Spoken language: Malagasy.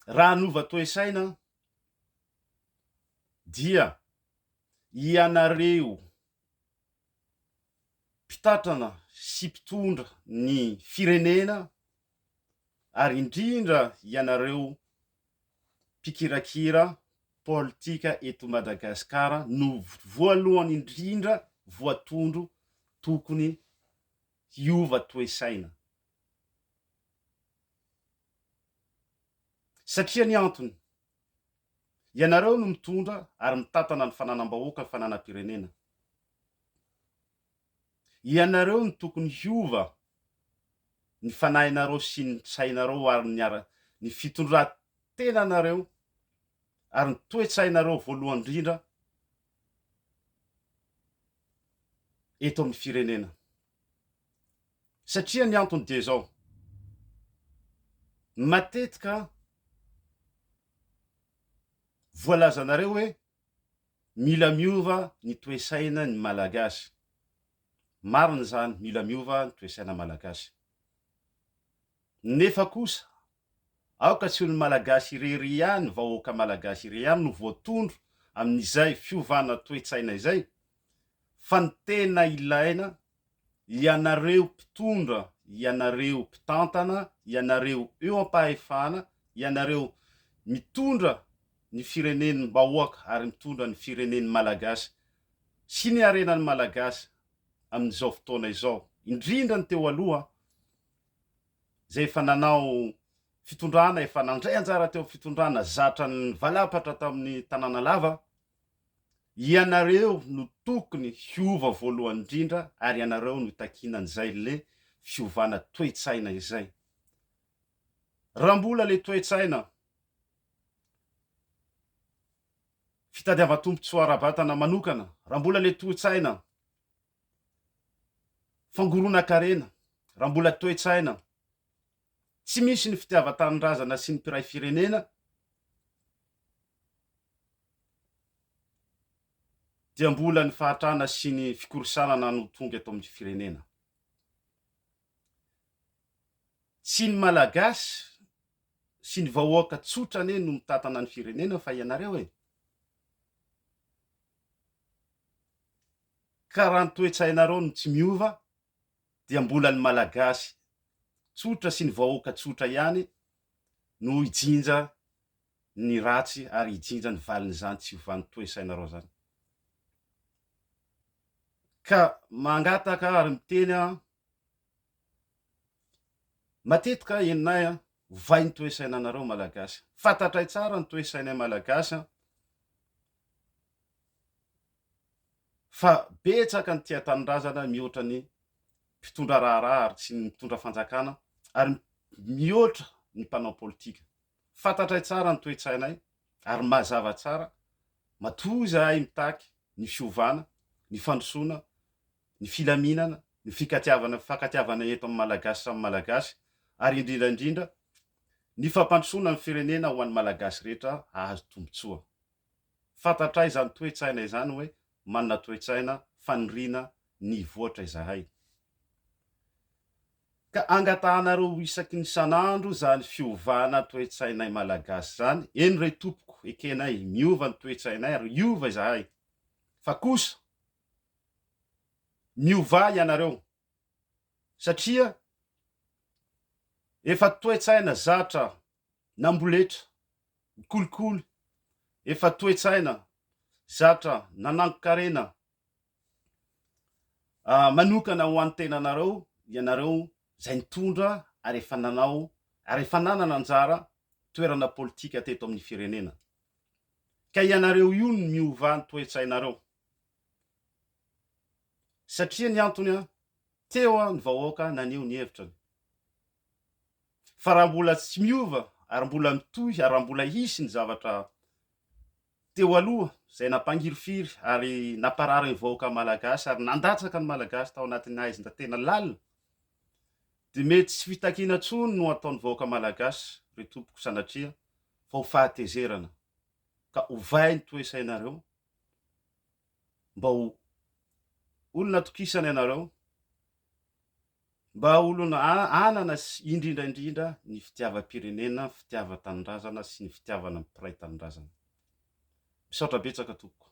raha nova toe-tsaina dia ianareo mpitatrana sy mpitondra ny firenena ary indrindra ianareo mpikirakira politika eto Madagasikara no voalohany indrindra voatondro tokony hiova toe-tsaina. Satria ny antony, ianareo no mitondra ary mitantana ny fananam-bahoaka, ny fananam-pirenena. Ianareo no tokony hiova ny fanahinareo sy ny sainareo ary ny fitondran-tenanareo ary ny toe-tsainareo voalohany indrindra eto amin'ny firenena. Satria ny antony dia zao, matetika voalazanareo hoe mila miova ny toe-tsaina ny malagasy. Marina zany, mila miova ny toe-tsaina malagasy. Nefa kosa aoka tsy ho ny malagasy irery ihany, vahoaka malagasy irery ihany no voatondro amin'izay fiovana toe-tsaina izay, fa ny tena ilaina ianareo mpitondra, ianareo mpitantana, ianareo eo am-pahefana, ianareo mitondra ny firenen'ny bahoaka ary mitondra ny firenen'ny malagasy sy ny harenan'ny malagasy amin'izao fotoana izao. Indrindra ny teo aloha zay efa nanao fitondrana, efa nandray anjara teo fitondrana zatra ny valapatra tamin'ny tanàna lava, ianareo no tokony hiova voalohany indrindra ary ianareo no takinan'izay le fiovana toe-tsaina izay. Raha mbola le toe-tsaina fitadiavan-tombotsoa ara-batana manokana, raha mbola le toe-tsaina fangoronan-karena, raha mbola toe-tsaina tsy misy ny fitiavan-tanindrazana sy ny mpiray firenena, dia mbola ny fahatrana sy ny fikorosanana no tonga eto amin'ny firenena. Tsy ny malagasy sy ny vahoaka tsotra ane no mitantana ny firenena fa ianareo e. Ka raha ny toe-tsainareo no tsy miova, dia mbola ny malagasy tsotra sy ny vahoaka tsotra ihany no hijinja ny ratsy ary hijinja ny valin'izany tsy hiovan'ny toe-tsainareo zany. Ka mangataka ary miteny matetika eninay vai ny toe-tsainanareo malagasy. Fantatray tsara ny toe-tsainay malagasy fa betsaka ny tia tanindrazana mihoatra ny mpitondra raharaha ary tsy ny mitondra fanjakana ary mihoatra ny mpanao politika. Fantatray tsara ny toe-tsainay ary mazava tsara, matoy zahay mitaky ny fiovana, ny fandrosoana, ny filaminana, ny fankatiavana eto amin'ny malagasy samy malagasy, ary indrindra ny fampandrosoana ny firenena ho an'ny malagasy rehetra ahazo tombotsoa. Fantatray zany toe-tsaina izany hoe manana toe-tsaina faniriana ny voatra izahay. Ka angatahanareo isaky ny sanandro zany fiovana toe-tsainay malagasy zany. Eny re tompoko, ekenay miova ny toe-tsainay ary iova izahay. Fa kosa miova ianareo, satria efa toe-tsaina zatra namboletra, kolikoly, efa toe-tsaina zatra nanango-karena manokana ho an'ny tenanareo, ianareo zay nitondra ary efa nanao ary efa nanana anjara toerana politika teto amin'ny firenena. Ka ianareo io no miova ny toe-tsainareo. Satria ny antony teo ny vahoaka naneho ny hevitrany. Fa raha mbola tsy miova ary mbola mitohy ary raha mbola hisy ny zavatra teo aloha zay nampangirifiry ary namparary ny vahoaka malagasy ary nandatsaka ny malagasy tao anatin'ny haizina-tena lalina, dia mety tsy fitakiana intsony no ataon'ny vahoaka malagasy re tompoko sanatria fa ho fahatezerana. Ka ovay ny toe-tsainareo mba ho olona tokisana ianareo, mba olona anana indrindraindrindra ny fitiavam-pirenena, fitiava-tanindrazana sy ny fitiavana ny mpiray tanindrazana. Misaotra betsaka tompoko.